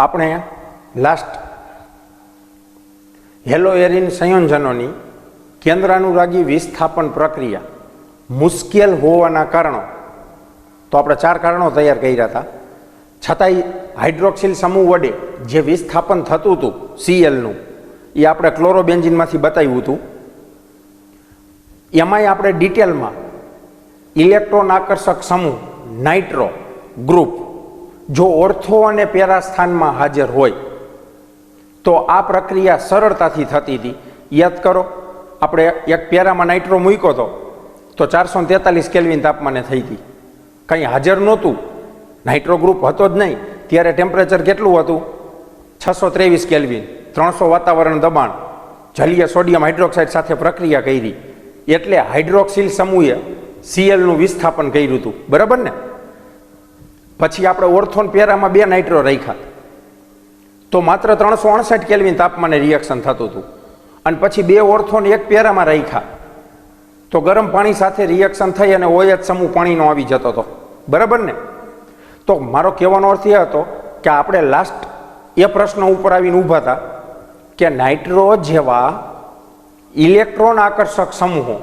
આપણે last hello arene સંયોજનોની કેન્દ્રાનુરાગી વિસ્થાપન પ્રક્રિયા મુશ્કેલ હોવાના કારણો, તો આપણે 4 કારણો તૈયાર કર્યા હતા, છતાંય હાઇડ્રોક્સિલ સમૂહ વડે જે વિસ્થાપન થતું હતું સીએલનું, એ આપણે ક્લોરોબેન્ઝિનમાંથી બતાવ્યું હતું. એમાંય આપણે ડિટેલમાં ઇલેક્ટ્રોન આકર્ષક સમૂહ નાઇટ્રો ગ્રુપ જો ઓર્થો અને પેરા સ્થાનમાં હાજર હોય તો આ પ્રક્રિયા સરળતાથી થતી હતી. યાદ કરો, આપણે એક પેરામાં નાઇટ્રો મૂક્યો હતો તો 443 કેલ્વિન તાપમાને થઈ હતી. કંઈ હાજર નહોતું, નાઇટ્રો ગ્રુપ હતો જ નહીં, ત્યારે ટેમ્પરેચર કેટલું હતું? 623 કેલ્વિન, 300 વાતાવરણ દબાણ, જલીય સોડિયમ હાઇડ્રોક્સાઇડ સાથે પ્રક્રિયા કરી, એટલે હાઇડ્રોક્સિલ સમૂહે સીએલનું વિસ્થાપન કર્યું હતું. બરાબર ને? પછી આપણે ઓર્થોન પેરામાં 2 નાઇટ્રો રાખ્યા તો માત્ર 368 કેલ્વિન તાપમાને રિએક્શન થતું હતું. અને પછી 2 ઓર્થોન 1 પેરામાં રાખ્યા તો ગરમ પાણી સાથે રિએક્શન થઈ અને OH સમૂહ પાણીનો આવી જતો હતો. બરાબર ને? તો મારો કહેવાનો અર્થ એ હતો કે આપણે લાસ્ટ એ પ્રશ્ન ઉપર આવીને ઊભા હતા કે નાઇટ્રો જેવા ઇલેક્ટ્રોન આકર્ષક સમૂહો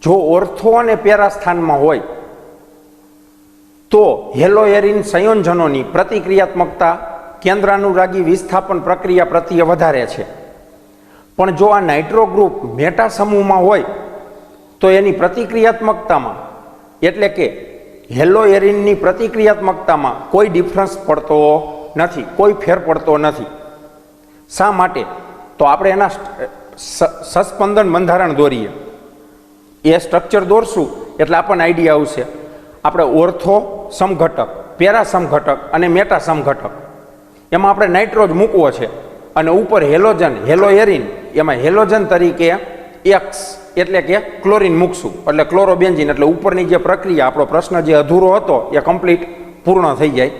જો ઓર્થો અને પેરા સ્થાનમાં હોય તો હેલો એરિન સંયોજનોની પ્રતિક્રિયાત્મકતા કેન્દ્રાનુરાગી વિસ્થાપન પ્રક્રિયા પ્રત્યે વધારે છે. પણ જો આ નાઇટ્રો ગ્રુપ મેટા સમૂહમાં હોય તો એની પ્રતિક્રિયાત્મકતામાં, એટલે કે હેલો એરિનની પ્રતિક્રિયાત્મકતામાં કોઈ ડિફરન્સ પડતો નથી, કોઈ ફેર પડતો નથી. શા માટે? તો આપણે એના સસ્પંદન બંધારણ દોરીએ. એ સ્ટ્રક્ચર દોરશું એટલે આપણને આઈડિયા આવશે. આપણે ઓર્થો સમઘટક, પેરા સમઘટક અને મેટા સમઘટક, એમાં આપણે નાઇટ્રો જ મૂકવો છે અને ઉપર હેલોજન, હેલો એરિન, એમાં હેલોજન તરીકે એક્સ એટલે કે ક્લોરીન મૂકશું, એટલે ક્લોરોબેન્ઝિન. એટલે ઉપરની જે પ્રક્રિયા, આપણો પ્રશ્ન જે અધૂરો હતો એ કમ્પ્લીટ પૂર્ણ થઈ જાય.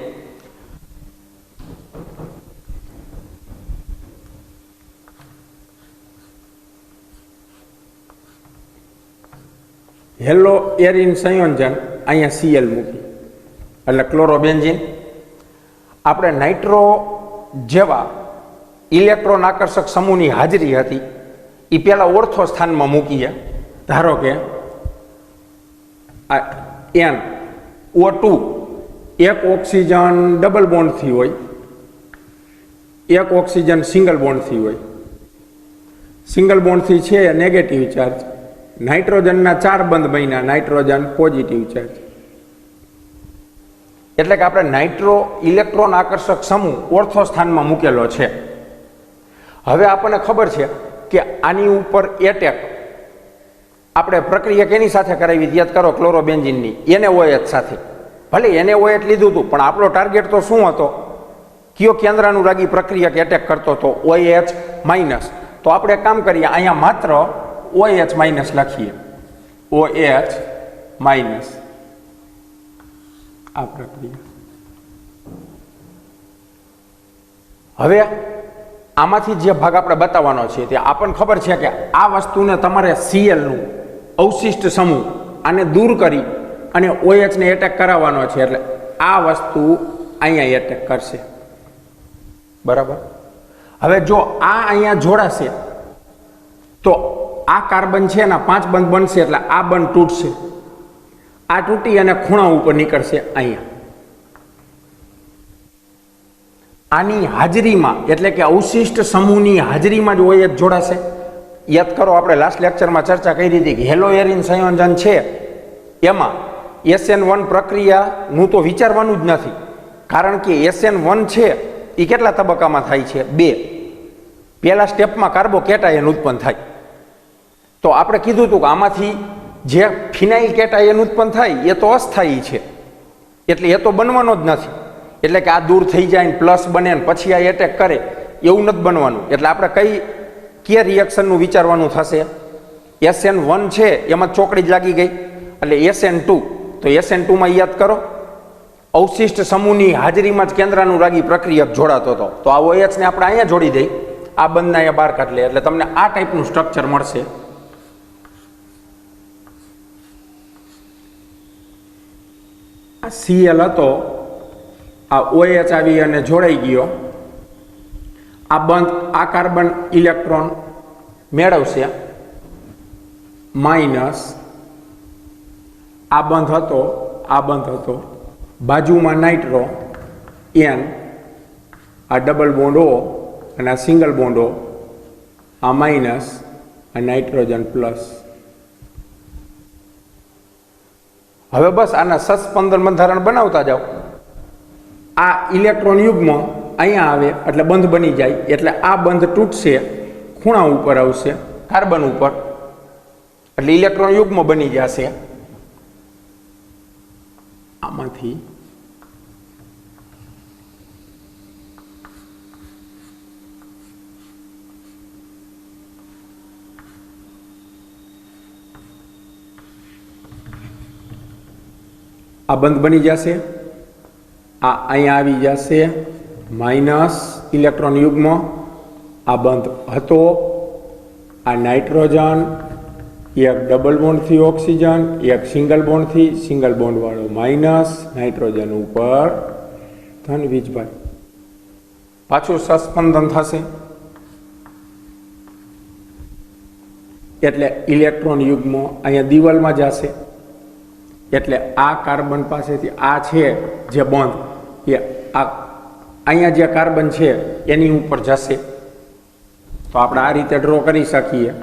હેલો એરિન સંયોજન અહીંયા સીએલ મૂકી એટલે ક્લોરોબેન્ઝિન. આપણે નાઇટ્રો જેવા ઇલેક્ટ્રોન આકર્ષક સમૂહની હાજરી હતી એ પહેલાં ઓર્થો સ્થાનમાં મૂકીએ. ધારો કે આ NO2 એક ઓક્સિજન ડબલ બોન્ડથી હોય, એક ઓક્સિજન સિંગલ બોન્ડથી હોય. સિંગલ બોન્ડથી છે નેગેટિવ ચાર્જ, નાઇટ્રોજનના 4 બંધ બન્યા, નાઇટ્રોજન પોઝિટિવ ચાર્જ. એટલે કે આપણે નાઇટ્રો ઇલેક્ટ્રોન આકર્ષક સમૂહ ઓર્થો સ્થાનમાં મૂકેલો છે. હવે આપણને ખબર છે કે આની ઉપર એટેક આપણે પ્રક્રિયા કેની સાથે કરાવી? યાદ કરો, ક્લોરોબેન્ઝિનની, NaOH સાથે. ભલે NaOH લીધું હતું પણ આપણો ટાર્ગેટ તો શું હતો? કયો કેન્દ્રાનુરાગી પ્રક્રિયા કે એટેક કરતો હતો? OH minus. તો આપણે એક કામ કરીએ, અહીંયા માત્ર OH માઇનસ લખીએ, OH માઇનસ. આ પ્રક્રિયા હવે આમાંથી જે ભાગ આપણે બતાવવાનો છે તે આપણને ખબર છે કે આ વસ્તુને તમારે સીએલનું અવશિષ્ટ સમૂહ આને દૂર કરી અને OH ને એટેક કરાવવાનો છે. એટલે આ વસ્તુ અહીંયા એટેક કરશે. બરાબર? હવે જો આ અહીંયા જોડાશે તો આ કાર્બન છે એના 5 બંધ બનશે, એટલે આ બંધ તૂટશે. આ તૂટી અને ખૂણા ઉપર નીકળશે અહીંયા. આની હાજરીમાં, એટલે કે અવશિષ્ટ સમૂહની હાજરીમાં જ OH જોડાશે. યાદ કરો, આપણે લાસ્ટ લેક્ચરમાં ચર્ચા કરી હતી કે હેલો એરિન સંયોજન છે એમાં SN1 પ્રક્રિયાનું તો વિચારવાનું જ નથી, કારણ કે SN1 છે એ કેટલા તબક્કામાં થાય છે? 2. પહેલા સ્ટેપમાં કાર્બોકેટાયન ઉત્પન્ન થાય. તો આપણે કીધું હતું કે આમાંથી જે ફિનાઇલ કેટાયન ઉત્પન્ન થાય એ તો અસ્થાયી છે, એટલે એ તો બનવાનો જ નથી. એટલે કે આ દૂર થઈ જાય ને પ્લસ બને ને પછી આ એટેક કરે, એવું નથી બનવાનું. એટલે આપણે કે રિએક્શનનું વિચારવાનું થશે? SN1 છે એમાં ચોકડી જ લાગી ગઈ, એટલે SN2. તો SN2 માં યાદ કરો, અવશિષ્ટ સમૂહની હાજરીમાં જ કેન્દ્રાનુરાગી પ્રક્રિયા જોડાતો હતો. તો આ OH ને આપણે અહીંયા જોડી દઈ, આ બંધને અહીંયા બહાર કાઢી લે, એટલે તમને આ ટાઈપનું સ્ટ્રક્ચર મળશે. આ Cl હતો આ OH આવી અને જોડાઈ ગયો, આ બંધ આ કાર્બન ઇલેક્ટ્રોન મેળવશે, માઇનસ આ બંધ હતો, બાજુમાં નાઇટ્રો N, આ ડબલ બોન્ડ O અને આ સિંગલ બોન્ડ O, આ માઇનસ, આ નાઇટ્રોજન પ્લસ. હવે બસ આના સસ્પંદન બંધારણ બનાવતા જાઓ. આ ઇલેક્ટ્રોન યુગ્મ અહીંયા આવે એટલે બંધ બની જાય, એટલે આ બંધ તૂટશે, ખૂણા ઉપર આવશે કાર્બન ઉપર, એટલે ઇલેક્ટ્રોન યુગ્મ બની જશે. આમાંથી આ બંધ બની જશે, આ અહીંયા આવી જશે માઇનસ ઇલેક્ટ્રોન યુગ્મ, આ બંધ હતો, આ નાઇટ્રોજન, એક ડબલ બોન્ડથી ઓક્સિજન, એક સિંગલ બોન્ડથી, સિંગલ બોન્ડ વાળો માઇનસ, નાઇટ્રોજન ઉપર ધન વીજભાર, પાછું સસ્પંદન થશે, એટલે ઇલેક્ટ્રોન યુગ્મ અહીંયા દિવાલમાં જશે, એટલે આ કાર્બન પાસેથી આ છે જે બોન્ડ એ આ અહીંયા જે કાર્બન છે એની ઉપર જશે. તો આપણે આ રીતે ડ્રો કરી શકીએ.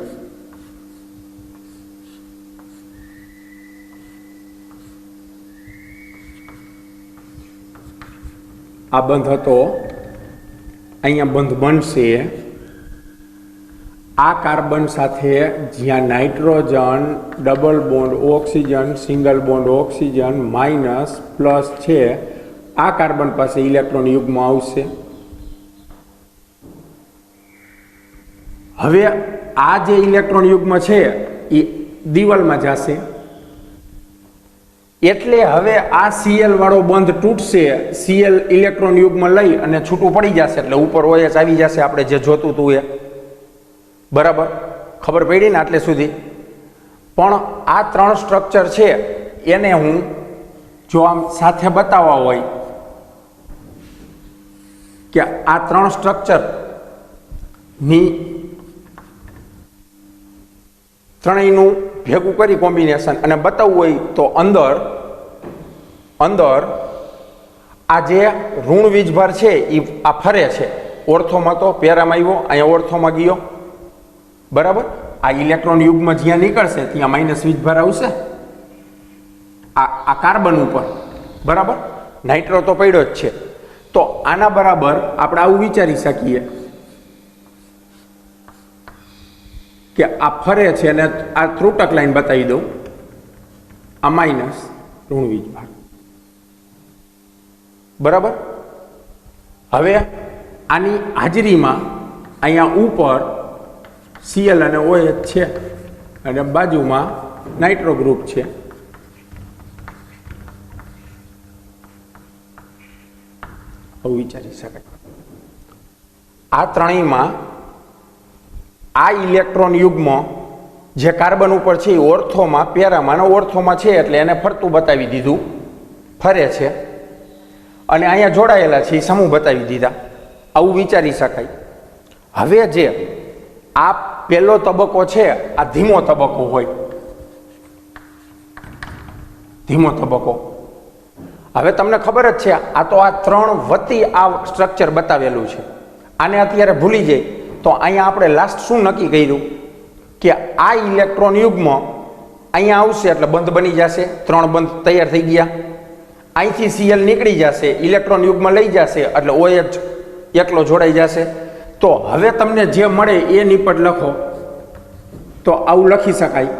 આ બંધ હતો, અહીંયા બંધ બનશે, આ કાર્બન સાથે જ્યાં nitrogen, double bond oxygen, single bond oxygen, minus plus છે, આ કાર્બન પાસે ઇલેક્ટ્રોન યુગ્મ આવશે. હવે આ જે ઇલેક્ટ્રોન યુગ્મ છે એ દિવાલમાં જશે, એટલે હવે આ Cl વાળો બંધ તૂટશે, Cl ઇલેક્ટ્રોન યુગ્મ લઈ અને છૂટું પડી જશે, એટલે ઉપર OH આવી જશે, આપણે જે જોતું હતું એ. બરાબર, ખબર પડી ને આટલે સુધી? પણ આ ત્રણ સ્ટ્રક્ચર છે એને હું જો આમ સાથે બતાવવા હોય કે આ ત્રણ સ્ટ્રક્ચર ની ત્રણેયનું ભેગું કરી કોમ્બિનેશન અને બતાવવું હોય તો અંદર આ જે ઋણ વીજભાર છે એ આ ફરે છે, ઓર્થોમાં તો પેરામાં આવ્યો, અહીંયા ઓર્થોમાં ગયો. બરાબર, આ ઇલેક્ટ્રોન યુગ્મ જ્યાં નીકળશે ત્યાં માઇનસ વીજભાર આવશે આ કાર્બન ઉપર. બરાબર, નાઇટ્રો તો પડ્યો જ છે. તો આના બરાબર આપણે આવું વિચારી શકીએ કે આ ફરે છે અને આ ત્રુટક લાઈન બતાવી દઉં, આ માઇનસ ઋણ વીજભાર. બરાબર, હવે આની હાજરીમાં અહીંયા ઉપર Cl અને OH છે અને બાજુમાં નાઇટ્રો ગ્રુપ છે. આવું વિચારી શકાય. આ ત્રણેયમાં આ ઇલેક્ટ્રોન યુગ્મ જે કાર્બન ઉપર છે એ ઓર્થોમાં, પેરામાં અને ઓર્થોમાં છે, એટલે એને ફરતું બતાવી દીધું, ફરે છે, અને અહીંયા જોડાયેલા છે એ સમૂહ બતાવી દીધા. આવું વિચારી શકાય. હવે જે આ પહેલો તબક્કો છે આ ધીમો તબક્કો હોય, ધીમો તબક્કો. હવે તમને ખબર જ છે આ તો આ ત્રણ વતી આ સ્ટ્રક્ચર બતાવેલું છે. આને અત્યારે ભૂલી જાય તો અહીંયા આપણે લાસ્ટ શું નક્કી કર્યું કે આ ઇલેક્ટ્રોન યુગ્મ અહીંયા આવશે એટલે બંધ બની જશે, ત્રણ બંધ તૈયાર થઈ ગયા. અહીંથી Cl નીકળી જશે, ઇલેક્ટ્રોન યુગ્મ લઈ જશે એટલે OH એકલો જોડાઈ જશે. તો હવે તમને જે મળે એ નિપટ લખો તો આવું લખી શકાય.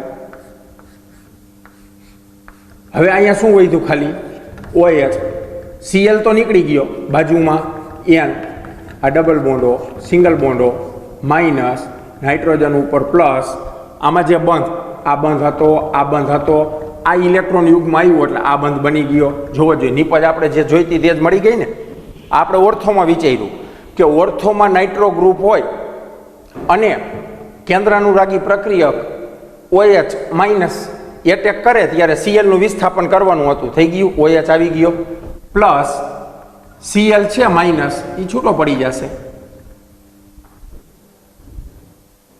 હવે અહીંયા શું વધ્યું? ખાલી OH. Cl તો નીકળી ગયો, બાજુમાં N, આ ડબલ બોન્ડો, સિંગલ બોન્ડો, માઇનસ, નાઇટ્રોજન ઉપર પ્લસ, આમાં જે બંધ, આ બંધ હતો, આ બંધ હતો, આ ઇલેક્ટ્રોન યુગમાં આવ્યું એટલે આ બંધ બની ગયો. જોવો જોઈએ, નિપજ આપણે જે જોઈતી તે જ મળી ગઈ ને. આપણે ઓર્થોમાં વિચાર્યું કે ઓર્થોમાં નાઇટ્રો ગ્રુપ હોય અને કેન્દ્રાનુરાગી પ્રક્રિયક OH માઇનસ એટેક કરે ત્યારે Cl નું વિસ્થાપન કરવાનું હતું, થઈ ગયું, OH આવી ગયો, પ્લસ Cl છે માઇનસ એ છૂટો પડી જશે,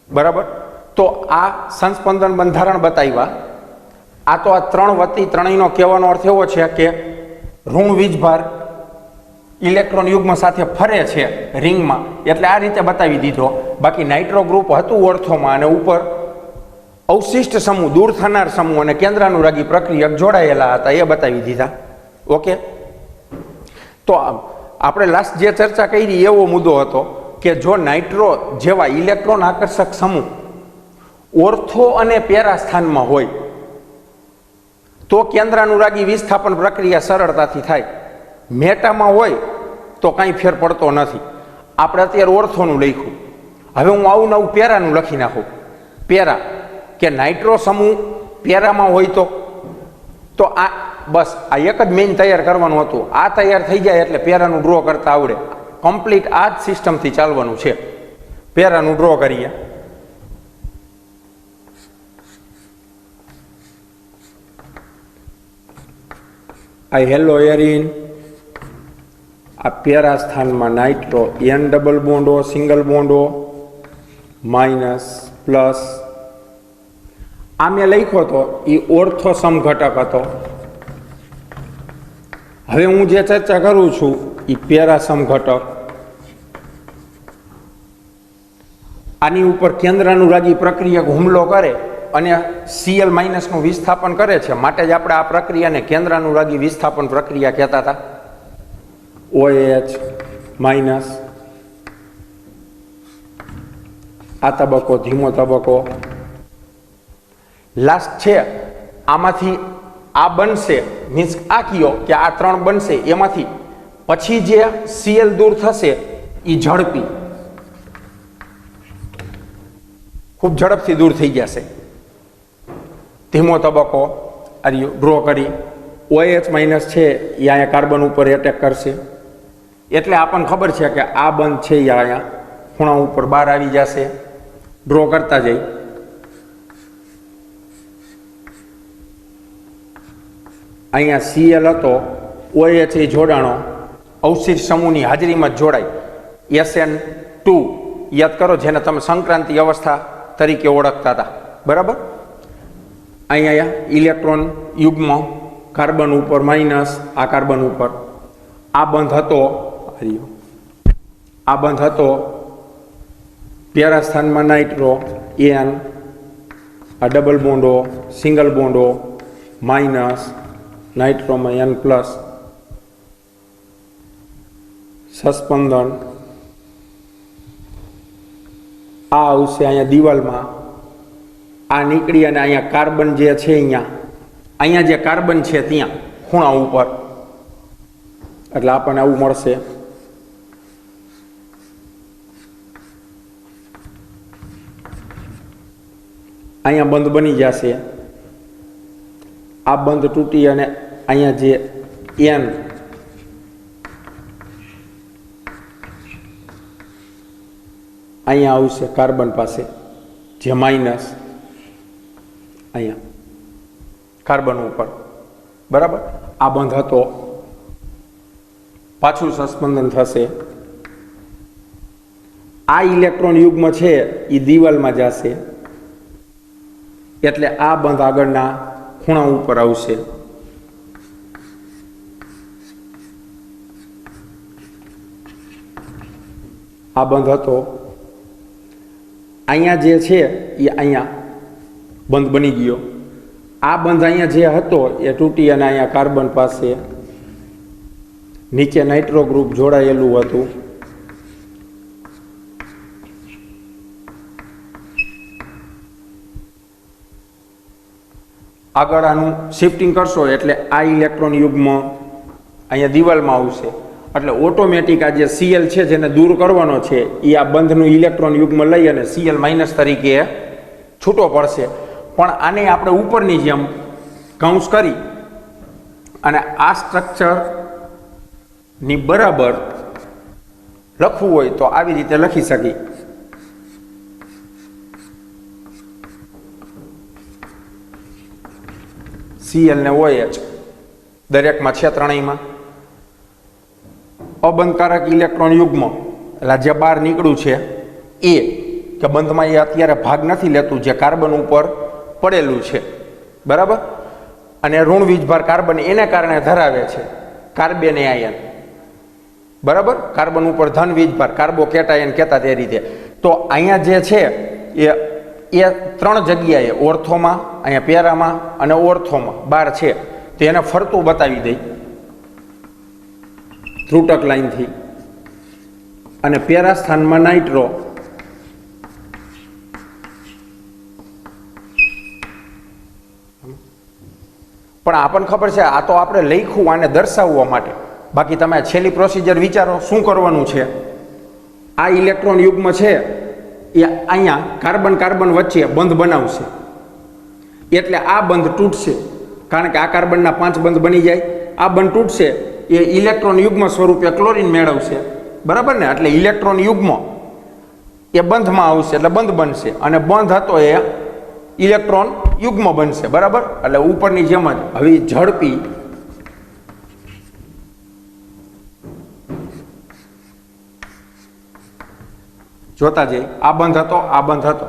બરાબર. તો આ સંસ્પંદન બંધારણ બતાવ્યા. આ તો આ 3/3નો કહેવાનો અર્થ એવો છે કે ઋણ વીજભાર ઇલેક્ટ્રોન યુગ્મ સાથે ફરે છે રિંગમાં, એટલે આ રીતે બતાવી દીધો. બાકી નાઇટ્રો ગ્રુપ હતું ઓર્થોમાં અને ઉપર અવશિષ્ટ સમૂહ, દૂર થનાર સમૂહ અને કેન્દ્રાનુરાગી પ્રક્રિયક જોડાયેલા હતા, એ બતાવી દીધા. ઓકે. તો આપણે લાસ્ટ જે ચર્ચા કરી એવો મુદ્દો હતો કે જો નાઇટ્રો જેવા ઇલેક્ટ્રોન આકર્ષક સમૂહ ઓર્થો અને પેરા સ્થાનમાં હોય તો કેન્દ્રાનુરાગી વિસ્થાપન પ્રક્રિયા સરળતાથી થાય. મેટામાં હોય તો કાંઈ ફેર પડતો નથી. આપણે અત્યારે ઓર્થોનું લખ્યું, હવે હું આવું નવું પેરાનું લખી નાખું. પેરા કે નાઇટ્રો સમૂહ પેરામાં હોય તો આ બસ આ એક જ મેઇન તૈયાર કરવાનું હતું. આ તૈયાર થઈ જાય એટલે પેરાનું ડ્રો કરતા આવડે. કમ્પ્લીટ આ જ સિસ્ટમથી ચાલવાનું છે. પેરાનું ડ્રો કરીએ. આ હેલો એરિન, આ પેરા સ્થાનમાં નાઇટ્રો, એન ડબલ બોન્ડો, સિંગલ બોન્ડો, માઇનસ પ્લસ. આ મેં લખ્યો હતો એ ઓર્થો સમઘટક હતો. હવે હું જે ચર્ચા કરું છું એ પેરા સમઘટક. આની ઉપર કેન્દ્રાનુરાગી પ્રક્રિયક હુમલો કરે અને Cl માઇનસનું વિસ્થાપન કરે છે, માટે જ આપણે આ પ્રક્રિયાને કેન્દ્રાનુરાગી વિસ્થાપન પ્રક્રિયા કહેતા હતા. OH માઇનસ, આ તબક્કો ધીમો તબક્કો. લાસ્ટ છે આમાંથી આ બનશે, મીન્સ આ કયો કે આ 3 બનશે, એમાંથી પછી જે Cl દૂર થશે એ ઝડપી, ખૂબ ઝડપથી દૂર થઈ જશે. ધીમો તબક્કો ડ્રો કરી. OH માઇનસ છે એ અહીંયા કાર્બન ઉપર એટેક કરશે, એટલે આપણને ખબર છે કે આ બંધ છે એ અહીંયા ખૂણા ઉપર બહાર આવી જશે. ડ્રો કરતા જઈ. અહીંયા Cl હતો, OH એ જોડાણો અવશિષ્ટ સમૂહની હાજરીમાં જ જોડાય. SN2 યાદ કરો, જેને તમે સંક્રાંતિ અવસ્થા તરીકે ઓળખતા હતા, બરાબર. અહીંયા ઇલેક્ટ્રોન યુગ્મ કાર્બન ઉપર માઇનસ, આ કાર્બન ઉપર. આ બંધ હતો, આ બંધ હતો પેરા સ્થાનમાં નાઇટ્રો, એન, આ ડબલ બોન્ડો, સિંગલ બોન્ડો, માઇનસ, નાઇટ્રોમાં એન પ્લસ, સસ્પંદન. આ આવશે અહીંયા દિવાલમાં, આ નીકળી અને અહીંયા કાર્બન જે છે અહીંયા જે કાર્બન છે ત્યાં ખૂણા ઉપર, એટલે આપણને આવું મળશે. અહીંયા બંધ બની જશે. આ બંધ તૂટી અને અહીંયા જે એન અહીંયા આવશે કાર્બન પાસે, જે માઇનસ અહીંયા કાર્બન ઉપર, બરાબર. આ બંધ હતો, પાછું સસ્પંદન થશે. આ ઇલેક્ટ્રોન યુગ્મ છે એ દિવાલમાં જશે, એટલે આ બંધ આગળના ખૂણા ઉપર આવશે. આ બંધ હતો, અહીંયા જે છે એ અહીંયા બંધ બની ગયો. આ બંધ અહીંયા જે હતો એ તૂટી અને અહીંયા કાર્બન પાસે નીચે નાઇટ્રો ગ્રુપ જોડાયેલું હતું. આગળ આનું શિફ્ટિંગ કરશો એટલે આ ઇલેક્ટ્રોન યુગ્મ અહીંયા દિવાલમાં આવશે, એટલે ઓટોમેટિક આ જે Cl છે જેને દૂર કરવાનો છે એ આ બંધનું ઇલેક્ટ્રોન યુગ્મ લઈ અને Cl માઇનસ તરીકે છૂટો પડશે. પણ આને આપણે ઉપરની જેમ કૌંસ કરી અને આ સ્ટ્રક્ચરની બરાબર લખવું હોય તો આવી રીતે લખી શકી. Cl ને OH દરેકમાં છે ત્રણેયમાં. અબંધકારક ઇલેક્ટ્રોન યુગ્મ એટલે જે બહાર નીકળ્યું છે એ કે બંધમાં એ અત્યારે ભાગ નથી લેતું, જે કાર્બન ઉપર પડેલું છે, બરાબર. અને ઋણ વીજભાર કાર્બન એને કારણે ધરાવે છે કાર્બન આયન, બરાબર. કાર્બન ઉપર ધન વીજભાર કાર્બોકેટાયન કહેતા તે રીતે. તો અહીંયા જે છે એ ત્રણ જગ્યાએ ઓર્થોમાં, અહીંયા પેરામાં અને ઓર્થોમાં બાર છે. તો એને ફરતું બતાવી દઈ ત્રુટક લાઈનથી. અને પેરા સ્થાનમાં નાઇટ્રો, પણ આપણને ખબર છે આ તો આપણે લખ્યું આને દર્શાવવા માટે. બાકી તમે છેલ્લી પ્રોસિજર વિચારો શું કરવાનું છે. આ ઇલેક્ટ્રોન યુગ્મ છે એ અહીંયા કાર્બન કાર્બન વચ્ચે બંધ બનાવશે, એટલે આ બંધ તૂટશે. કારણ કે આ કાર્બનના 5 બંધ બની જાય, આ બંધ તૂટશે, એ ઇલેક્ટ્રોન યુગ્મ સ્વરૂપે ક્લોરીન મેળવશે, બરાબર ને. એટલે ઇલેક્ટ્રોન યુગ્મ એ બંધમાં આવશે એટલે બંધ બનશે, અને બંધ હતો એ ઇલેક્ટ્રોન યુગ્મ બનશે, બરાબર. એટલે ઉપરની જેમ જ હવે ઝડપી જોતા જઈએ. આ બંધ હતો, આ બંધ હતો.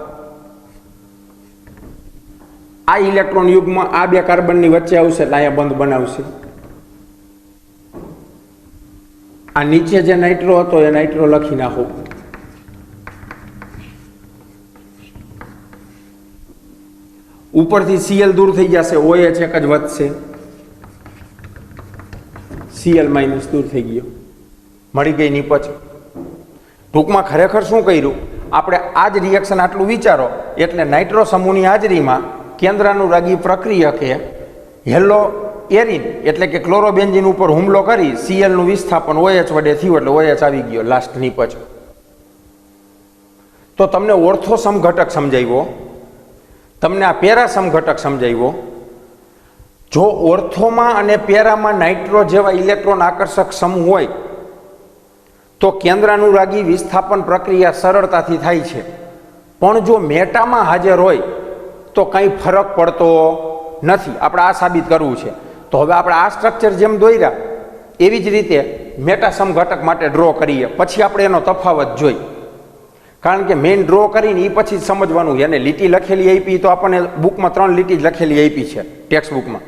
આ ઇલેક્ટ્રોન યુગ્મ આ બે કાર્બનની વચ્ચે આવશે એટલે અહીંયા બંધ બનાવશે. આ નીચે જે નાઇટ્રો હતો એ નાઇટ્રો લખી નાખો. ઉપરથી Cl દૂર થઈ જશે, OH એક જ વધશે, Cl માઇનસ દૂર થઈ ગયો, મળી ગઈ નીપજ. ટૂંકમાં ખરેખર શું કર્યું આપણે, આ જ રિએક્શન આટલું વિચારો. એટલે નાઇટ્રો સમૂહની હાજરીમાં કેન્દ્રાનુરાગી પ્રક્રિયકે હેલો એરિન એટલે કે ક્લોરોબેન્ઝીન ઉપર હુમલો કરી Cl નું વિસ્થાપન OH વડે થયું, એટલે OH આવી ગયો લાસ્ટ નીપજ. તો તમને ઓર્થો સમઘટક સમજાવ્યો, તમને આ પેરા સમઘટક સમજાવ્યો. જો ઓર્થોમાં અને પેરામાં નાઇટ્રો જેવા ઇલેક્ટ્રોન આકર્ષક સમૂહ હોય તો કેન્દ્રાનુરાગી વિસ્થાપન પ્રક્રિયા સરળતાથી થાય છે. પણ જો મેટામાં હાજર હોય તો કંઈ ફરક પડતો નથી. આપણે આ સાબિત કરવું છે. તો હવે આપણે આ સ્ટ્રક્ચર જેમ દોર્યા એવી જ રીતે મેટા સમઘટક માટે ડ્રો કરીએ, પછી આપણે એનો તફાવત જોઈ. કારણ કે મેઇન ડ્રો કરીને એ પછી સમજવાનું. એને લીટી લખેલી આપી તો આપણને બુકમાં 3 લીટી જ લખેલી આપી છે ટેક્સ્ટ બુકમાં,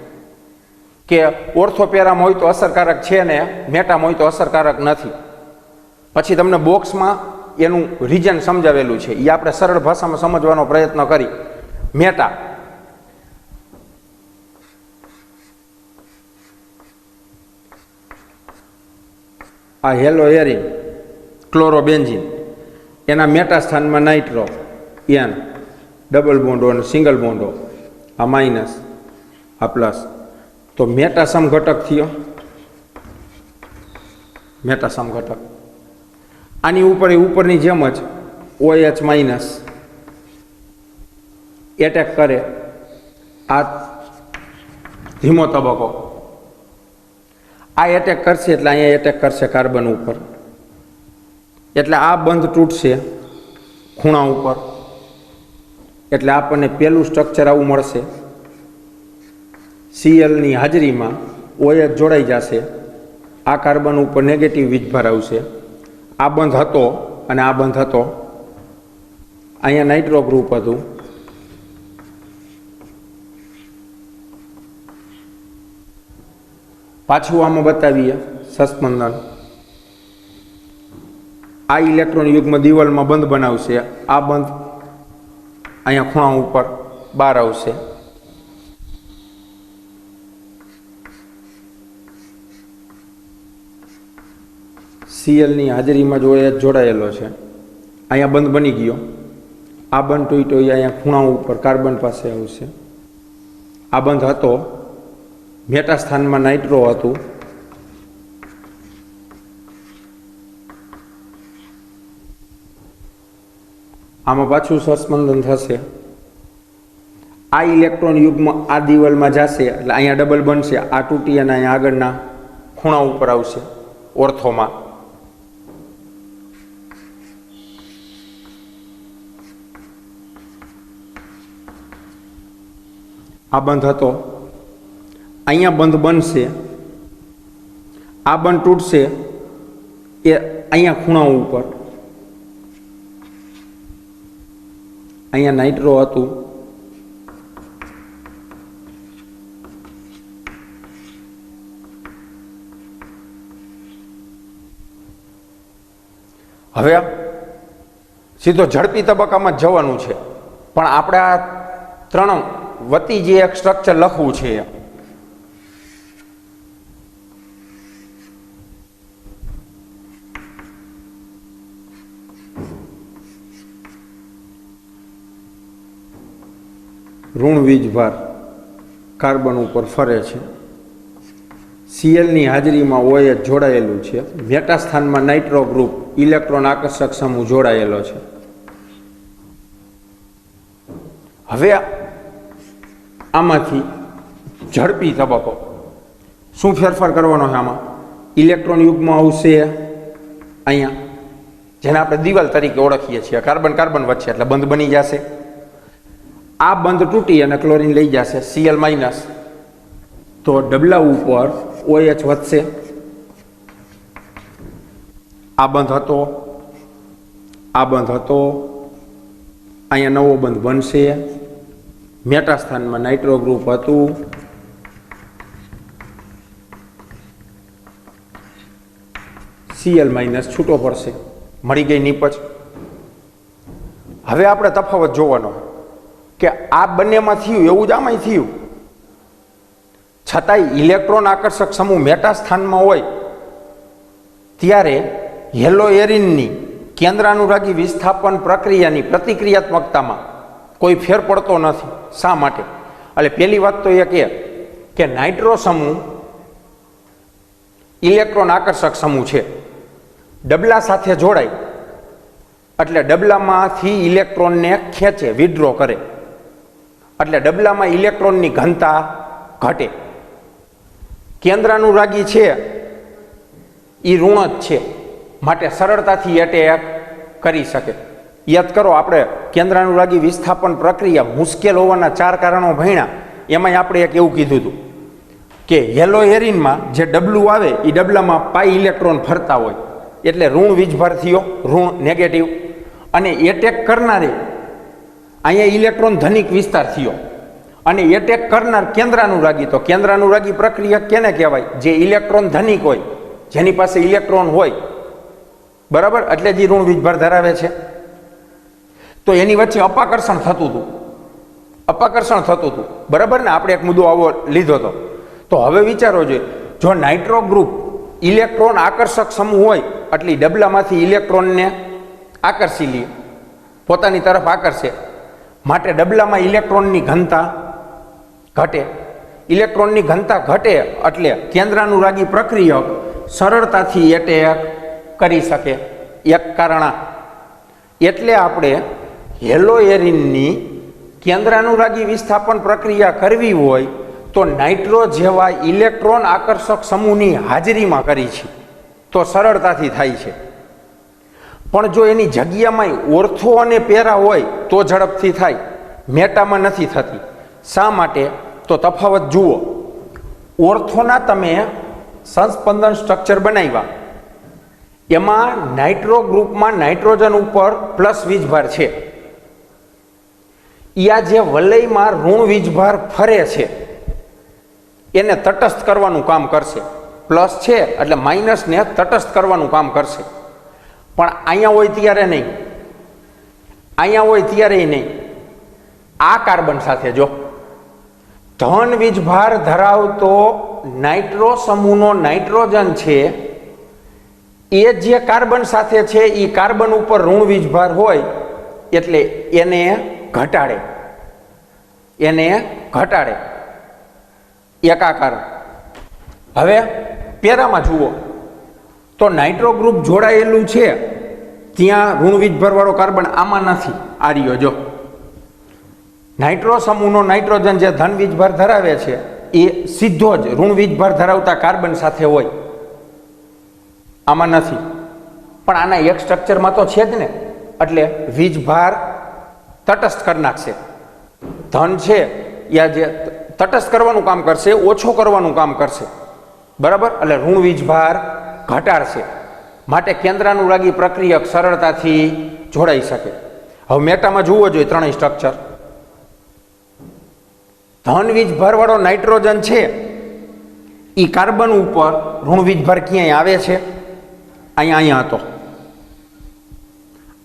કે ઓર્થોપેરામાં હોય તો અસરકારક છે ને મેટામાં હોય તો અસરકારક નથી. પછી તમને બોક્સમાં એનું રીઝન સમજાવેલું છે, એ આપણે સરળ ભાષામાં સમજવાનો પ્રયત્ન કરી. મેટા આ હેલો એરિન ક્લોરોબેન્ઝીન, એના મેટા સ્થાનમાં નાઇટ્રો એન ડબલ બોન્ડો અને સિંગલ બોન્ડો, આ માઇનસ આ પ્લસ. તો મેટા સમઘટક થયો, મેટા સમઘટક. આની ઉપર ઉપરની જેમ જ OH માઇનસ એટેક કરે, આ ધીમો તબક્કો આ એટેક કરશે એટલે અહીંયા એટેક કરશે કાર્બન ઉપર, એટલે આ બંધ તૂટશે ખૂણા ઉપર, એટલે આપણને પેલું સ્ટ્રક્ચર આવું મળશે. Cl ની હાજરીમાં OH જોડાઈ જશે, આ કાર્બન ઉપર નેગેટિવ વીજભાર આવશે. આ બંધ હતો અને આ બંધ હતો, અહીંયા નાઇટ્રો ગ્રુપ હતું. પાછું આમાં બતાવીએ સસ્પંદન. આ ઇલેક્ટ્રોન યુગ્મ દિવાલમાં બંધ બનાવશે, આ બંધ અહીંયા ખૂણા ઉપર બહાર આવશે. Cl ની હાજરીમાં જો OH જોડાયેલો છે, અહીંયા બંધ બની ગયો, આ બંધ તૂટ્યો અહીંયા ખૂણા ઉપર કાર્બન પાસે આવશે. આ બંધ હતો, મેટા સ્થાનમાં નાઇટ્રો હતું, આમાં પાછું સસ્પંદન થશે. આ ઇલેક્ટ્રોન યુગ્મ આ દિવાલમાં જશે એટલે અહીંયા ડબલ બનશે, આ તૂટી અને અહીંયા આગળના ખૂણા ઉપર આવશે ઓર્થોમાં. આ બંધ હતો, અહીંયા બંધ બનશે, આ બંધ તૂટશે, એ અહીંયા ખૂણાઓ ઉપર અહીંયા નાઇટ્રો હતું, હવે સીધો ઝડપી તબક્કામાં જ જવાનું છે, પણ આપણે આ ત્રણ વતી જે એક સ્ટ્રક્ચર લખવું છે ઋણ વીજભાર કાર્બન ઉપર ફરે છે, સીએલની હાજરીમાં OH જોડાયેલું છે, મેટા સ્થાનમાં નાઇટ્રો ગ્રુપ ઇલેક્ટ્રોન આકર્ષક સમૂહ જોડાયેલો છે. હવે આમાંથી ઝડપી તબક્કો શું ફેરફાર કરવાનો છે? આમાં ઇલેક્ટ્રોન યુગ્મ આવશે અહીંયા, જેને આપણે દિવાલ તરીકે ઓળખીએ છીએ, કાર્બન કાર્બન વચ્ચે, એટલે બંધ બની જશે. આ બંધ તૂટી અને ક્લોરીન લઈ જશે Cl માઇનસ, તો ડબલા ઉપર OH વધશે. આ બંધ હતો, આ બંધ હતો, અહીંયા નવો બંધ બનશે, મેટા સ્થાનમાં નાઇટ્રો ગ્રુપ હતું, Cl માઇનસ છૂટો પડશે, મળી ગઈ નીપજ. હવે આપણે તફાવત જોવાનો કે આ બંનેમાં થયું એવું જ આમાંય થયું, છતાંય ઇલેક્ટ્રોન આકર્ષક સમૂહ મેટા સ્થાનમાં હોય ત્યારે હેલો એરિનની કેન્દ્રાનુરાગી વિસ્થાપન પ્રક્રિયાની પ્રતિક્રિયાત્મકતામાં કોઈ ફેર પડતો નથી. શા માટે? એટલે પહેલી વાત તો એ કે નાઇટ્રો સમૂહ ઇલેક્ટ્રોન આકર્ષક સમૂહ છે, ડબલા સાથે જોડાય એટલે ડબલામાંથી ઇલેક્ટ્રોનને ખેંચે, વિડ્રો કરે, એટલે ડબલામાં ઇલેક્ટ્રોનની ઘનતા ઘટે. કેન્દ્રાનુરાગી છે એ ઋણ જ છે, માટે સરળતાથી એટેક કરી શકે. યાદ કરો, આપણે કેન્દ્રાનુરાગી વિસ્થાપન પ્રક્રિયા મુશ્કેલ હોવાના 4 કારણો ભણ્યા, એમાંય આપણે એક એવું કીધું હતું કે હેલો એરિનમાં જે ડબલું આવે એ ડબલામાં પાઈ ઇલેક્ટ્રોન ફરતા હોય, એટલે ઋણ વીજભાર થયો, ઋણ નેગેટિવ, અને એટેક કરનારે અહીંયા ઇલેક્ટ્રોન ધનિક વિસ્તાર થયો, અને એટેક કરનાર કેન્દ્રાનુરાગી. તો કેન્દ્રાનુરાગી પ્રક્રિયા કેને કહેવાય? જે ઇલેક્ટ્રોન ધનિક હોય, જેની પાસે ઇલેક્ટ્રોન હોય, બરાબર, એટલે જે ઋણ વીજભાર ધરાવે છે. તો એની વચ્ચે અપાકર્ષણ થતું હતું, બરાબર ને? આપણે એક મુદ્દો આવો લીધો હતો. તો હવે વિચારો જોઈએ, જો નાઇટ્રો ગ્રુપ ઇલેક્ટ્રોન આકર્ષક સમૂહ હોય એટલે ડબલામાંથી ઇલેક્ટ્રોનને આકર્ષી લે, પોતાની તરફ આકર્ષે, માટે ડબલામાં ઇલેક્ટ્રોનની ઘનતા ઘટે. ઇલેક્ટ્રોનની ઘનતા ઘટે એટલે કેન્દ્રાનુરાગી પ્રક્રિયક સરળતાથી એટેક કરી શકે. એક કારણ એટલે આપણે હેલો એરિનની કેન્દ્રાનુરાગી વિસ્થાપન પ્રક્રિયા કરવી હોય તો નાઇટ્રો જેવા ઇલેક્ટ્રોન આકર્ષક સમૂહની હાજરીમાં કરી છે તો સરળતાથી થાય છે. પણ જો એની જગ્યામાં ઓર્થો અને પેરા હોય તો ઝડપથી થાય, મેટામાં નથી થતી. શા માટે? તો તફાવત જુઓ. ઓર્થોના તમે સંસ્પંદન સ્ટ્રક્ચર બનાવ્યા, એમાં નાઇટ્રો ગ્રુપમાં નાઇટ્રોજન ઉપર પ્લસ વીજભાર છે, યા જે વલયમાં ઋણ વીજભાર ફરે છે એને તટસ્થ કરવાનું કામ કરશે. પ્લસ છે એટલે માઇનસને તટસ્થ કરવાનું કામ કરશે. પણ અહીંયા હોય ત્યારે નહીં, અહીંયા હોય ત્યારે નહીં. આ કાર્બન સાથે જો ધન વીજભાર ધરાવતો નાઇટ્રો સમૂહનો નાઇટ્રોજન છે, એ જે કાર્બન સાથે છે એ કાર્બન ઉપર ઋણ વીજભાર હોય એટલે એને ઘટાડે, એકાકાર. હવે પેરામાં જુઓ તો નાઇટ્રો ગ્રુપ જોડાયેલું છે, ત્યાં ઋણ વીજભાર વાળો કાર્બન આમાં નથી. આ રહ્યો જો નાઇટ્રો સમૂહનો નાઇટ્રોજન જે ધન વીજભાર ધરાવે છે એ સીધો જ ઋણ વીજભાર ધરાવતા કાર્બન સાથે હોય, આમાં નથી. પણ આના એક સ્ટ્રક્ચરમાં તો છે જ ને, એટલે વીજભાર તટસ્થ કરી નાખશે. ધન છે યા જે તટસ્થ કરવાનું કામ કરશે, ઓછો કરવાનું કામ કરશે, બરાબર, એટલે ઋણ વીજભાર ઘટાડશે. માટે કેન્દ્રાનુરાગી પ્રક્રિયક સરળતાથી જોડાઈ શકે. હવે મેટામાં જોવો જોઈએ ત્રણેય સ્ટ્રક્ચર. ધન વીજભારવાળો નાઇટ્રોજન છે એ કાર્બન ઉપર ઋણ વીજભાર ક્યાંય આવે છે? અહીંયા હતો,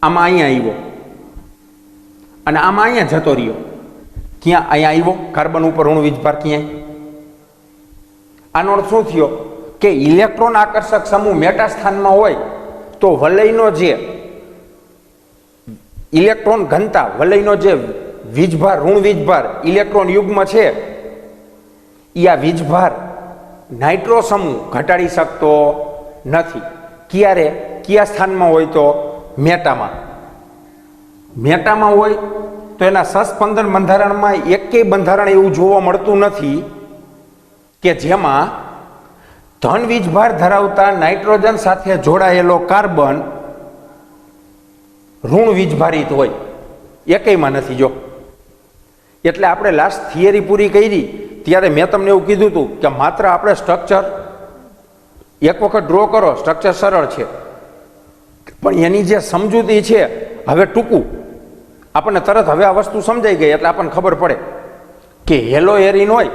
આમાં અહીંયા આવ્યો અને આમાં અહીંયા જતો રહ્યો. ક્યાં? અહીંયા આવ્યો કાર્બન ઉપર ઋણ વીજભાર ક્યાંય. આનો અર્થ શું થયો કે ઇલેક્ટ્રોન આકર્ષક સમૂહ મેટા સ્થાનમાં હોય તો વલયનો જે ઇલેક્ટ્રોન ઘનતા, વલયનો જે વીજભાર, ઋણ વીજભાર ઇલેક્ટ્રોન યુગ્મ છે એ આ વીજભાર નાઇટ્રો સમૂહ ઘટાડી શકતો નથી. ક્યારે? કયા સ્થાનમાં હોય તો મેટામાં. મેટામાં હોય તો એના સસ્પંદન બંધારણમાં એકેય બંધારણ એવું જોવા મળતું નથી કે જેમાં ધન વીજભાર ધરાવતા નાઇટ્રોજન સાથે જોડાયેલો કાર્બન ઋણ વીજભારિત હોય. એકેયમાં નથી. જો એટલે આપણે લાસ્ટ થિયરી પૂરી કરી ત્યારે મેં તમને એવું કીધું હતું કે માત્ર આપણે સ્ટ્રક્ચર એક વખત ડ્રો કરો, સ્ટ્રક્ચર સરળ છે, પણ એની જે સમજૂતી છે હવે ટૂંકું આપણને તરત હવે આ વસ્તુ સમજાઈ ગઈ એટલે આપણને ખબર પડે કે હેલો એરિન હોય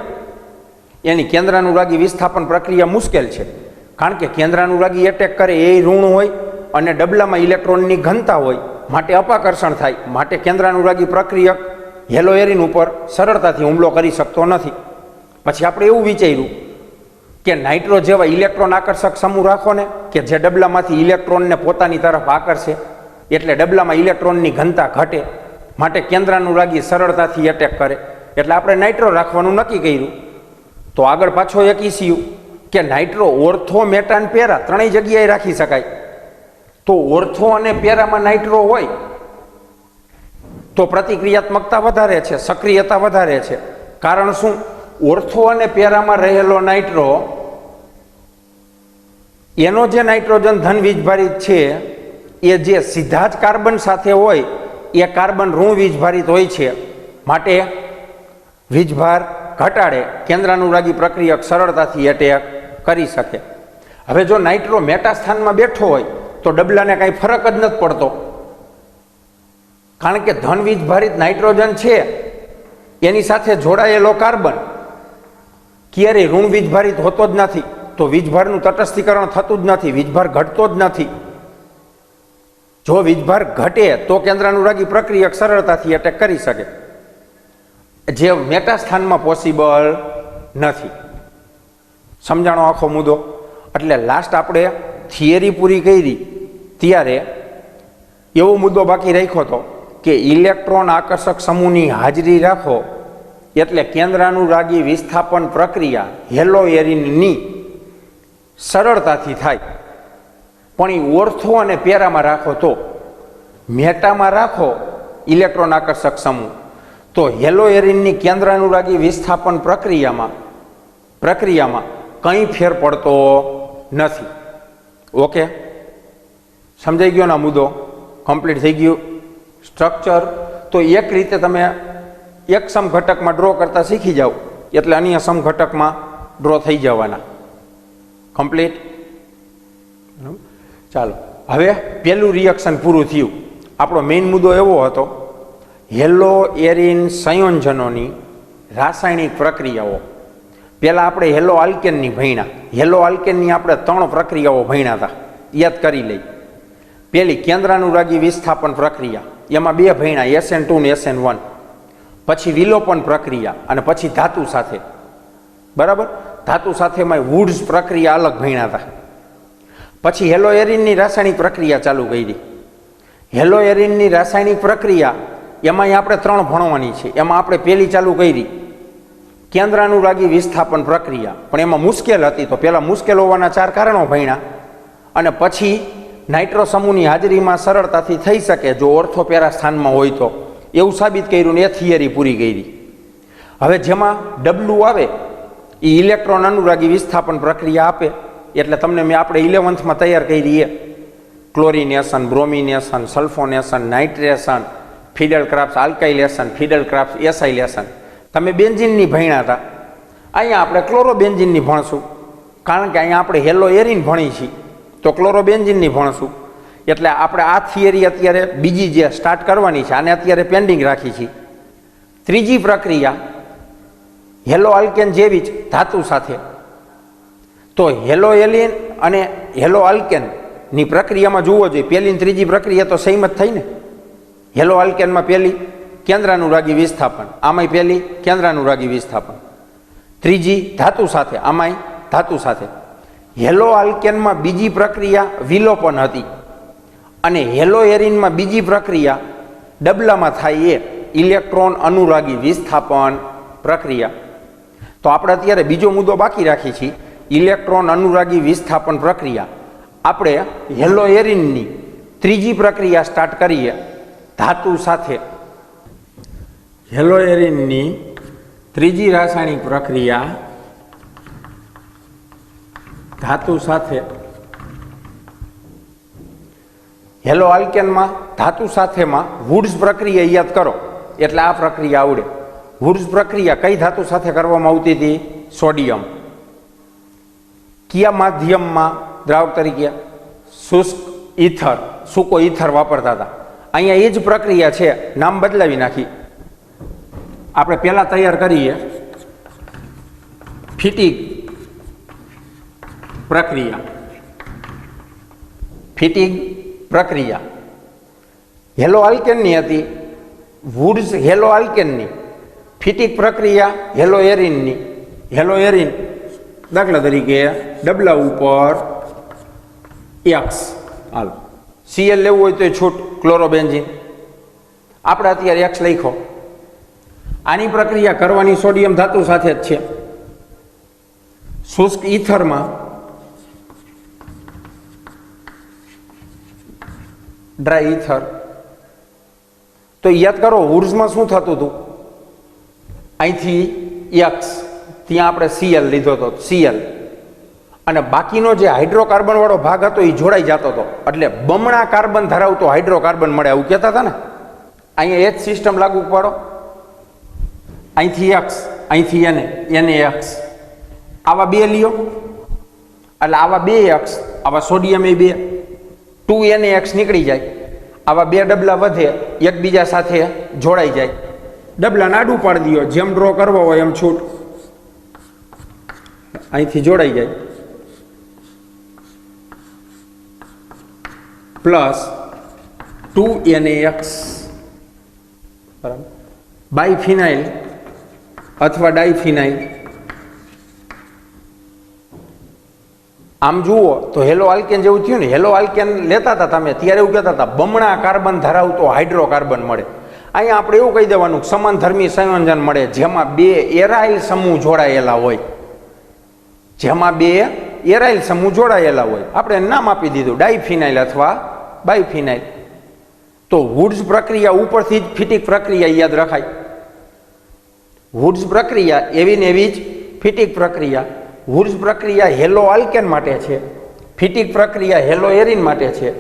એની કેન્દ્રાનુરાગી વિસ્થાપન પ્રક્રિયા મુશ્કેલ છે. કારણ કે કેન્દ્રાનુરાગી એટેક કરે એ ઋણ હોય અને ડબલામાં ઇલેક્ટ્રોનની ઘનતા હોય, માટે અપાકર્ષણ થાય, માટે કેન્દ્રાનુરાગી પ્રક્રિયક હેલો એરિન ઉપર સરળતાથી હુમલો કરી શકતો નથી. પછી આપણે એવું વિચાર્યું કે નાઇટ્રો જેવા ઇલેક્ટ્રોન આકર્ષક સમૂહ રાખો ને કે જે ડબલામાંથી ઇલેક્ટ્રોનને પોતાની તરફ આકર્ષે, એટલે ડબલામાં ઇલેક્ટ્રોનની ઘનતા ઘટે, માટે કેન્દ્રાનુરાગી સરળતાથી એટેક કરે. એટલે આપણે નાઇટ્રો રાખવાનું નક્કી કર્યું. તો આગળ પાછો એક ઇસ્યુ કે નાઇટ્રો ઓર્થો, મેટા, પેરા ત્રણેય જગ્યાએ રાખી શકાય. તો ઓર્થો અને પેરામાં નાઇટ્રો હોય તો પ્રતિક્રિયાત્મકતા વધારે છે, સક્રિયતા વધારે છે. કારણ શું? ઓર્થો અને પેરામાં રહેલો નાઇટ્રો, એનો જે નાઇટ્રોજન ધન વીજભારિત છે એ જે સીધા જ કાર્બન સાથે હોય એ કાર્બન ઋણ વીજભારિત હોય છે, માટે વીજભાર ઘટાડે, કેન્દ્રાનુરાગી પ્રક્રિયક સરળતાથી એટેક કરી શકે. હવે જો નાઇટ્રો મેટા સ્થાનમાં બેઠો હોય તો ડબલાને કાંઈ ફરક જ નથી પડતો, કારણ કે ધન વીજભારિત નાઇટ્રોજન છે એની સાથે જોડાયેલો કાર્બન ક્યારેય ઋણ વીજભારિત હોતો જ નથી. તો વીજભારનું તટસ્થીકરણ થતું જ નથી, વીજભાર ઘટતો જ નથી. જો વીજભાર ઘટે તો કેન્દ્રાનુરાગી પ્રક્રિયક સરળતાથી એટેક કરી શકે, જે મેટા સ્થાનમાં પોસિબલ નથી. સમજાણો આખો મુદ્દો? એટલે લાસ્ટ આપણે થિયરી પૂરી કરી ત્યારે એવો મુદ્દો બાકી રાખ્યો હતો કે ઇલેક્ટ્રોન આકર્ષક સમૂહની હાજરી રાખો એટલે કેન્દ્રાનુરાગી વિસ્થાપન પ્રક્રિયા હેલો એરિનની સરળતાથી થાય. પણ એ ઓર્થો અને પેરામાં રાખો તો, મેટામાં રાખો ઇલેક્ટ્રોન આકર્ષક સમૂહ તો હેલો એરિનની કેન્દ્રાનુરાગી વિસ્થાપન પ્રક્રિયામાં કંઈ ફેર પડતો નથી. ઓકે, સમજાઈ ગયો ના મુદ્દો? કમ્પ્લીટ થઈ ગયું સ્ટ્રક્ચર. તો એક રીતે તમે એક સમઘટકમાં ડ્રો કરતા શીખી જાઓ એટલે અન્ય સમઘટકમાં ડ્રો થઈ જવાના. કમ્પ્લીટ. ચાલો, હવે પહેલું રિએક્શન પૂરું થયું. આપણો મેઇન મુદ્દો એવો હતો હેલો એરિન સંયોજનોની રાસાયણિક પ્રક્રિયાઓ. પહેલાં આપણે હેલો આલ્કેનની ભણ્યા. હેલો આલ્કેનની આપણે 3 પ્રક્રિયાઓ ભણ્યા હતા, યાદ કરી લઈ. પહેલી કેન્દ્રાનુરાગી વિસ્થાપન પ્રક્રિયા, એમાં 2 ભણ્યા, SN2 ને SN1. પછી વિલોપન પ્રક્રિયા અને પછી ધાતુ સાથે. બરાબર? ધાતુ સાથેમાં વુડ્સ પ્રક્રિયા અલગ ભણ્યા હતા. પછી હેલો એરિનની રાસાયણિક પ્રક્રિયા ચાલુ કરી. હેલો એરિનની રાસાયણિક પ્રક્રિયા એમાં આપણે 3 ભણવાની છે. એમાં આપણે પહેલી ચાલુ કરી કેન્દ્રાનુરાગી વિસ્થાપન પ્રક્રિયા, પણ એમાં મુશ્કેલ હતી તો પહેલાં મુશ્કેલ હોવાના 4 કારણો ભણ્યા અને પછી નાઇટ્રો સમૂહની હાજરીમાં સરળતાથી થઈ શકે જો ઓર્થો પેરા સ્થાનમાં હોય તો, એવું સાબિત કર્યું ને એ થિયરી પૂરી કરી. હવે જેમાં ડબલું આવે એ ઇલેક્ટ્રોન અનુરાગી વિસ્થાપન પ્રક્રિયા આપે. એટલે તમને મેં આપણે 11th તૈયાર કરી chlorination, bromination, sulphonation, nitration, Friedel Crafts alkylation, Friedel Crafts acylation. તમે બેન્ઝિનની ભણ્યા હતા, અહીંયા આપણે ક્લોરોબેન્ઝિનની ભણશું, કારણ કે અહીંયા આપણે હેલો એરિન ભણી છીએ તો ક્લોરોબેન્ઝિનની ભણશું. એટલે આપણે આ થિયરી અત્યારે બીજી જે સ્ટાર્ટ કરવાની છે આને અત્યારે પેન્ડિંગ રાખી છે. ત્રીજી પ્રક્રિયા હેલો આલ્કેન જેવી જ ધાતુ સાથે. તો હેલો એલિન અને હેલો આલ્કેનની પ્રક્રિયામાં જોવો જોઈએ પહેલી ને ત્રીજી પ્રક્રિયા તો સેમ જ થઈ ને. હેલો આલ્કેનમાં પહેલી કેન્દ્રાનુરાગી વિસ્થાપન, આમાંય પહેલી કેન્દ્રાનુરાગી વિસ્થાપન. ત્રીજી ધાતુ સાથે, આમાંય ધાતુ સાથે. હેલો આલ્કેનમાં બીજી પ્રક્રિયા વિલોપન હતી અને હેલો એરિનમાં બીજી પ્રક્રિયા ડબલામાં થાય એ ઇલેક્ટ્રોન અનુરાગી વિસ્થાપન પ્રક્રિયા. તો આપણે અત્યારે બીજો મુદ્દો બાકી રાખી છીએ, ઇલેક્ટ્રોન અનુરાગી વિસ્થાપન પ્રક્રિયા. આપણે હેલો એરિનની ત્રીજી પ્રક્રિયા સ્ટાર્ટ કરીએ ધાતુ સાથે. હેલો એરિનની ત્રીજી રાસાયણિક પ્રક્રિયા ધાતુ સાથે. હેલો આલ્કેનમાં ધાતુ સાથેમાં વુડ્સ પ્રક્રિયા યાદ કરો એટલે આ પ્રક્રિયા આવડે. વુડ્સ પ્રક્રિયા કઈ ધાતુ સાથે કરવામાં આવતી હતી? સોડિયમ. કયા માધ્યમમાં દ્રાવક તરીકે? શુષ્ક ઈથર, સૂકો ઈથર વાપરતા હતા. અહીંયા એ જ પ્રક્રિયા છે, નામ બદલાવી નાખી. આપણે પહેલા તૈયાર કરીએ ફિટિંગ પ્રક્રિયા. ફિટિંગ પ્રક્રિયા હેલો આલ્કેનની હતી, વુડ્સ હેલો આલ્કેનની. ફિટિંગ પ્રક્રિયા હેલો એરિનની. હેલો એરિન દાખલા તરીકે ડબલા ઉપર એક્સ, હાલો સીએલ લેવું હોય તો એ છૂટ ક્લોરોબેન્ઝિન. આપણે અત્યારે એક્સ લખો. આની પ્રક્રિયા કરવાની સોડિયમ ધાતુ સાથે જ છે. શુષ્ક ઈથરમાં ડ્રાય ઈથર. તો યાદ કરો વુડ્સમાં શું થતું હતું? અહીંથી એક્સ, ત્યાં આપણે સીએલ લીધો હતો, સીએલ, અને બાકીનો જે હાઇડ્રોકાર્બન વાળો ભાગ હતો એ જોડાઈ જતો હતો. એટલે બમણા કાર્બન ધરાવતો હાઇડ્રોકાર્બન મળે એવું કહેતા હતા ને. અહીંયા એ જ સિસ્ટમ લાગુ પાડો. અહીંથી એક્સ, અહીંથી એને એક્સ, આવા બે લ્યો એટલે આવા બે એક્સ, આવા સોડિયમ એ બે 2NaX નીકળી જાય. આવા બે ડબલા વધે, એકબીજા સાથે જોડાઈ જાય. ડબલાને આડું પાડી દો, જેમ ડ્રો કરવો હોય એમ છૂટ અહીંથી જોડાઈ જાય. પ્લસ 2NaX બરાબર. બાયફિનાઇલ અથવા ડાયફિનાઇલ. આમ જુઓ તો હેલો આલ્કેન જેવું થયું ને. હેલો આલ્કેન લેતા હતા તમે ત્યારે એવું કહેતા હતા બમણા કાર્બન ધરાવતો હાઇડ્રોકાર્બન મળે. અહીંયા આપણે એવું કહી દેવાનું સમાનધર્મી સંયોજન મળે જેમાં બે એરાઇલ સમૂહ જોડાયેલા હોય. જેમાં બે એરાઇલ સમૂહ જોડાયેલા હોય. આપણે નામ આપી દીધું ડાયફિનાઇલ અથવા બાયફિનાઇલ. તો વુડ્સ પ્રક્રિયા ઉપરથી જ ફિટિક પ્રક્રિયા યાદ રખાય. વુડ્સ પ્રક્રિયા એવી ને એવી જ ફિટિક પ્રક્રિયા. વુડ્સ પ્રક્રિયા હેલો આલ્કેન માટે છે, ફિટિક પ્રક્રિયા હેલો એરિન માટે છે.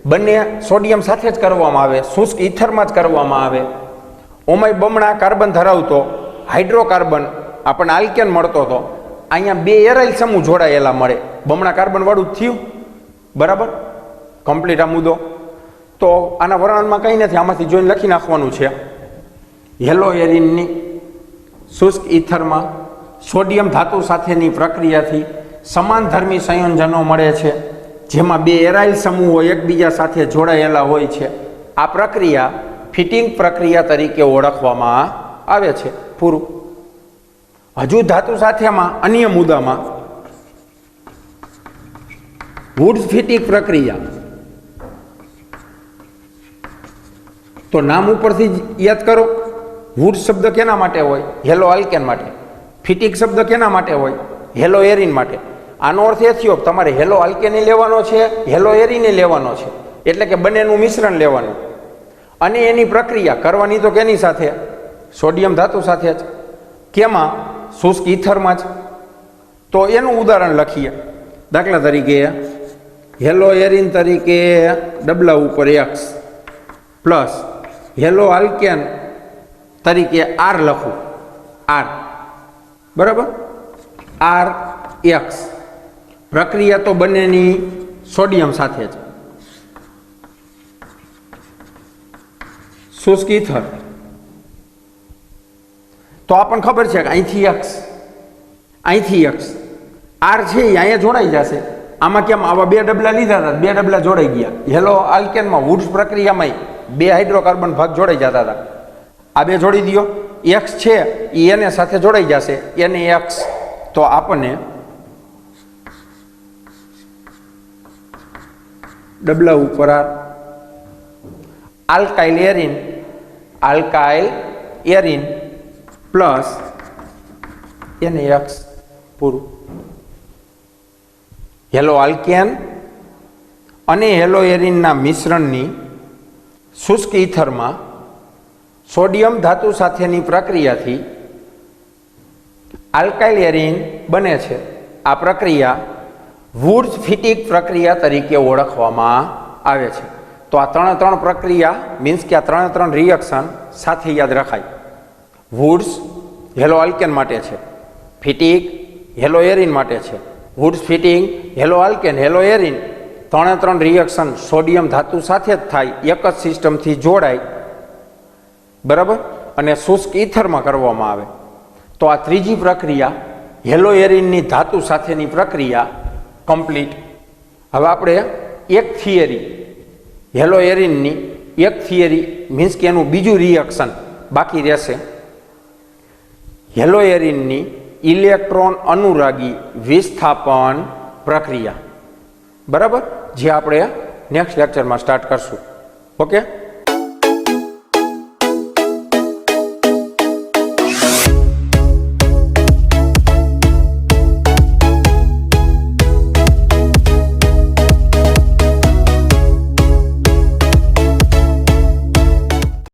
બંને સોડિયમ સાથે જ કરવામાં આવે, શુષ્ક ઈથરમાં જ કરવામાં આવે. ઓમાંય બમણા કાર્બન ધરાવતો હાઇડ્રોકાર્બન આપણને આલ્કેન મળતો હતો. અહીંયા બે એરાઇલ સમૂહ જોડાયેલા મળે, બમણા કાર્બન વાળું જ થયું. બરાબર, કમ્પ્લીટ આ મુદ્દો. તો આના વર્ણનમાં કંઈ નથી, આમાંથી જોઈને લખી નાખવાનું છે. હેલો એરિનની શુષ્ક ઈથરમાં સોડિયમ ધાતુ સાથેની પ્રક્રિયાથી સમાનધર્મી સંયોજનો મળે છે જેમાં બે એરાઇલ સમૂહો એકબીજા સાથે જોડાયેલા હોય છે. આ પ્રક્રિયા ફિટિંગ પ્રક્રિયા તરીકે ઓળખવામાં આવે છે. પૂરું. હજુ ધાતુ સાથેમાં અન્ય મુદ્દામાં વુડ્સ ફિટિંગ પ્રક્રિયા. તો નામ ઉપરથી જ યાદ કરો. વુડ્સ શબ્દ કેના માટે હોય? હેલો આલ્કેન માટે. ફિટિક શબ્દ કેના માટે હોય? હેલો એરિન માટે. આનો અર્થ એ થયો તમારે હેલો આલ્કેને લેવાનો છે, હેલો એરિને લેવાનો છે, એટલે કે બંનેનું મિશ્રણ લેવાનું અને એની પ્રક્રિયા કરવાની તો કેની સાથે? સોડિયમ ધાતુ સાથે જ. કેમાં? શુષ્ક ઈથરમાં જ. તો એનું ઉદાહરણ લખીએ. દાખલા તરીકે હેલો એરિન તરીકે ડબલા ઉપર એક્સ પ્લસ હેલો આલ્કેન તરીકે આર લખું. આર બરાબર, આર એક્સ. પ્રક્રિયા તો બંનેની સોડિયમ સાથે જ શુષ્ક ઈથર, તો આપણને ખબર છે કે અહીંથી એક્સ આર છે એ અહીંયા જોડાઈ જશે. આમાં કેમ આવા બે ડબલા લીધા હતા, બે ડબલા જોડાઈ ગયા. હેલો આલ્કેનમાં વુડ્સ પ્રક્રિયામાં બે હાઇડ્રોકાર્બન ભાગ જોડાઈ જતા હતા. આ બે જોડી દો, એક્સ છે એ એને સાથે જોડાઈ જશે, એને એક્સ. તો આપણને ડબલા ઉપર આલ્કાઇલ એરિન પ્લસ એને એક્સ પૂરું. હેલો આલ્કેન અને હેલો એરિનના મિશ્રણની શુષ્ક ઈથરમાં સોડિયમ ધાતુ સાથેની પ્રક્રિયાથી આલ્કાઇલ એરિન બને છે. આ પ્રક્રિયા વુડ્સ ફિટિક પ્રક્રિયા તરીકે ઓળખવામાં આવે છે. તો આ ત્રણ પ્રક્રિયા મીન્સ કે આ ત્રણ રિએક્શન સાથે યાદ રખાય. વુડ્સ હેલો આલ્કેન માટે છે, ફિટિક હેલો એરિન માટે છે. Woods fitting hello alkane hello arene ત્રણ રિએક્શન સોડિયમ ધાતુ સાથે જ થાય, એક જ સિસ્ટમથી જોડાય, બરાબર, અને શુષ્ક ઈથરમાં કરવામાં આવે. તો આ ત્રીજી પ્રક્રિયા હેલો એરિનની ધાતુ સાથેની પ્રક્રિયા કમ્પ્લીટ. હવે આપણે એક થિયરી હેલો એરિનની એક થિયરી મીન્સ કે એનું બીજું રિએક્શન બાકી રહેશે. હેલો એરિનની ઇલેક્ટ્રોન અનુરાગી વિસ્થાપન પ્રક્રિયા, બરાબર, જે આપણે નેક્સ્ટ લેક્ચરમાં સ્ટાર્ટ કરશું. ઓકે.